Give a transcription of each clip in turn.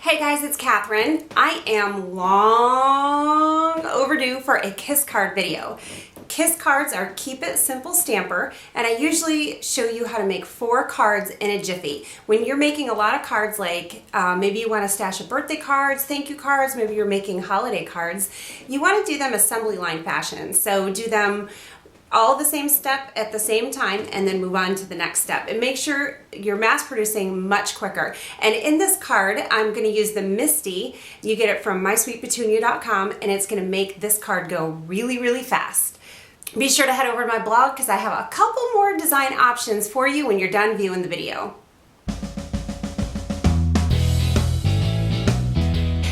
Hey guys, it's Catherine. I am long overdue for a kiss card video. Kiss cards are keep it simple stamper, and I usually show you how to make 4 cards in a jiffy. When you're making a lot of cards, like maybe you want to stash of birthday cards, thank you cards, maybe you're making holiday cards, you want to do them assembly line fashion. So do them all the same step at the same time and then move on to the next step, and make sure you're mass producing much quicker. And in this card, I'm going to use the MISTI. You get it from mysweetpetunia.com, and it's going to make this card go really fast. Be sure to head over to my blog because I have a couple more design options for you when you're done viewing the video.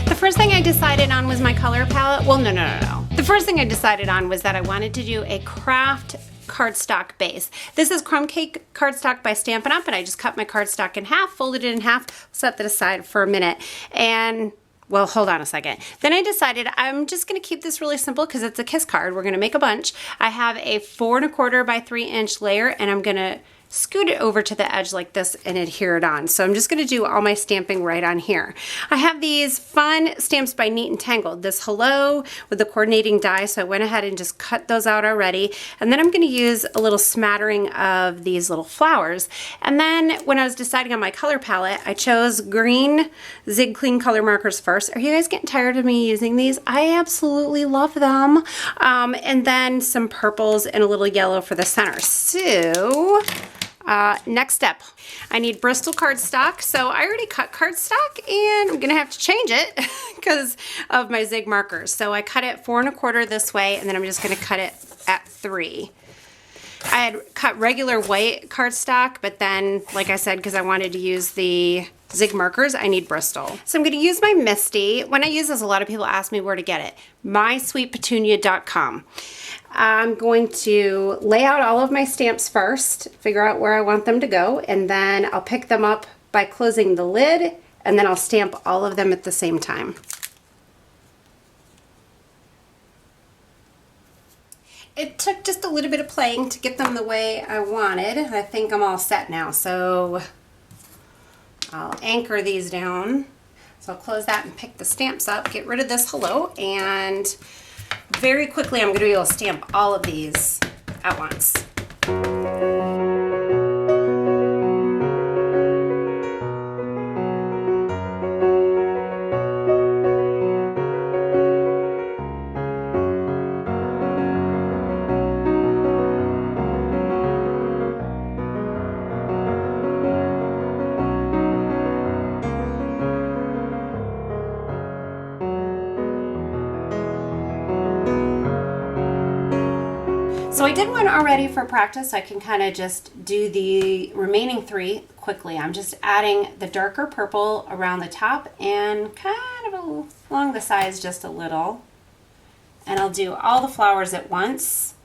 The first thing I decided on was my color palette. Well, no. The first thing I decided on was that I wanted to do a craft cardstock base. This is crumb cake cardstock by Stampin' Up, and I just cut my cardstock in half, folded it in half, set that aside for a minute, and well, hold on a second. Then I decided I'm just going to keep this really simple because it's a kiss card. We're going to make a bunch. I have a 4 1/4 by 3 inch layer, and I'm going to scoot it over to the edge like this and adhere it on. So I'm just going to do all my stamping right on here. I have these fun stamps by Neat and Tangled. This hello with the coordinating die, so I went ahead and just cut those out already. And then I'm going to use a little smattering of these little flowers. And then when I was deciding on my color palette, I chose green Zig Clean color markers first. Are you guys getting tired of me using these? I absolutely love them. And then some purples and a little yellow for the center. So next step, I need Bristol cardstock. So I already cut cardstock, and I'm gonna have to change it because of my zig markers. So I cut it 4 1/4 this way, and then I'm just gonna cut it at 3. I had cut regular white cardstock, but then, like I said, because I wanted to use the zig markers, I need Bristol. So I'm going to use my MISTI. When I use this, a lot of people ask me where to get it. MySweetPetunia.com. I'm going to lay out all of my stamps first, figure out where I want them to go, and then I'll pick them up by closing the lid, and then I'll stamp all of them at the same time. It took just a little bit of playing to get them the way I wanted. I think I'm all set now, so I'll anchor these down. So I'll close that and pick the stamps up, get rid of this hello, and very quickly I'm going to be able to stamp all of these at once. So I did one already for practice, so I can kind of just do the remaining 3 quickly. I'm just adding the darker purple around the top and kind of along the sides just a little. And I'll do all the flowers at once.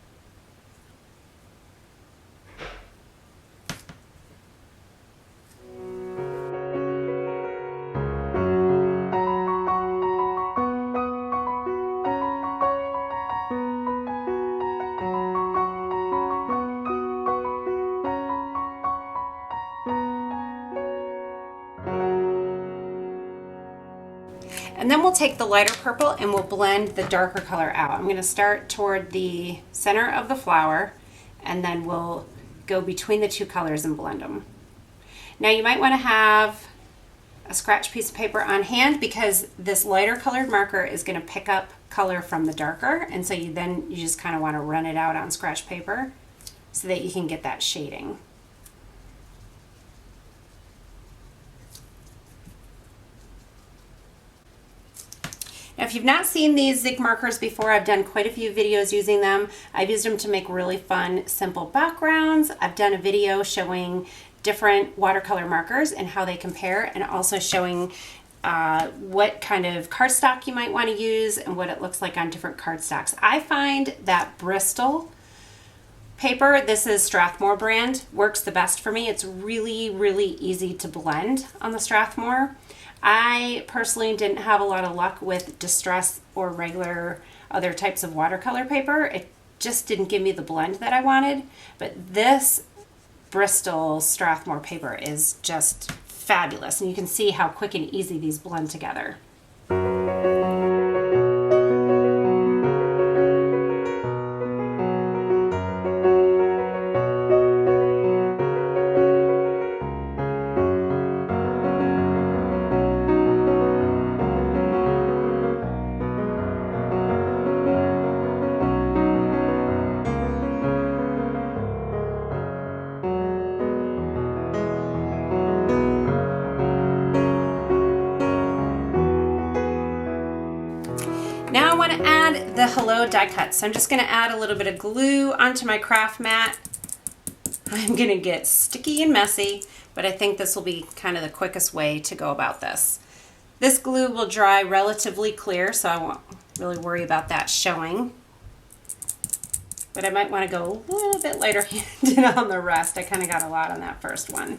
And then we'll take the lighter purple and we'll blend the darker color out. I'm going to start toward the center of the flower, and then we'll go between the 2 colors and blend them. Now you might want to have a scratch piece of paper on hand because this lighter colored marker is going to pick up color from the darker, and so you just kind of want to run it out on scratch paper so that you can get that shading. Now, if you've not seen these zig markers before, I've done quite a few videos using them. I've used them to make really fun, simple backgrounds. I've done a video showing different watercolor markers and how they compare, and also showing what kind of cardstock you might want to use and what it looks like on different cardstocks. I find that Bristol paper, this is Strathmore brand, works the best for me. It's really easy to blend on the Strathmore. I personally didn't have a lot of luck with Distress or regular other types of watercolor paper. It just didn't give me the blend that I wanted, but this Bristol Strathmore paper is just fabulous. And you can see how quick and easy these blend together. Now I want to add the Hello die cut. So I'm just going to add a little bit of glue onto my craft mat. I'm going to get sticky and messy, but I think this will be kind of the quickest way to go about this. This glue will dry relatively clear, so I won't really worry about that showing. But I might want to go a little bit lighter handed on the rest. I kind of got a lot on that first one.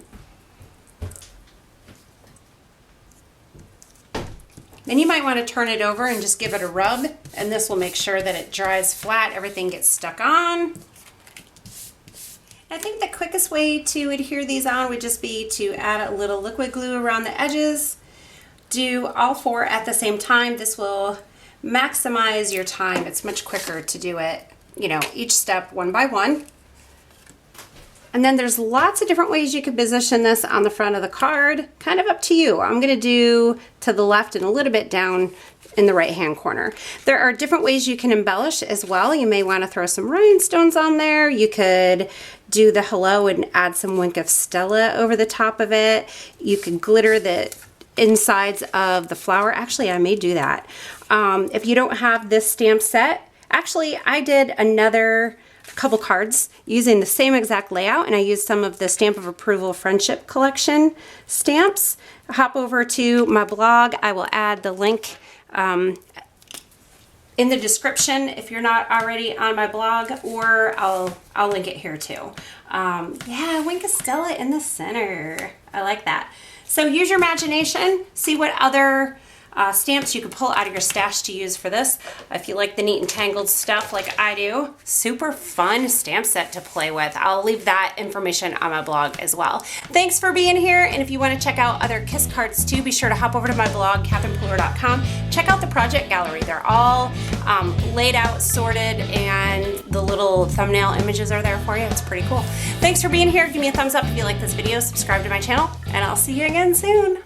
Then you might want to turn it over and just give it a rub, and this will make sure that it dries flat, everything gets stuck on. I think the quickest way to adhere these on would just be to add a little liquid glue around the edges. Do all four at the same time. This will maximize your time. It's much quicker to do it, you know, each step one by one. And then there's lots of different ways you could position this on the front of the card, kind of up to you. I'm gonna do to the left and a little bit down in the right-hand corner. There are different ways you can embellish as well. You may wanna throw some rhinestones on there. You could do the hello and add some Wink of Stella over the top of it. You could glitter the insides of the flower. Actually, I may do that. If you don't have this stamp set, actually, I did another couple cards using the same exact layout, and I used some of the Stamp of Approval Friendship Collection stamps. Hop over to my blog. I will add the link in the description if you're not already on my blog, or I'll link it here too. Yeah, Wink of Stella in the center. I like that. So use your imagination. See what other stamps you can pull out of your stash to use for this. If you like the neat and tangled stuff like I do, super fun stamp set to play with. I'll leave that information on my blog as well. Thanks for being here, and if you want to check out other Kiss cards too, be sure to hop over to my blog, catherinepooler.com. Check out the project gallery. They're all laid out, sorted, and the little thumbnail images are there for you. It's pretty cool. Thanks for being here. Give me a thumbs up if you like this video, subscribe to my channel, and I'll see you again soon.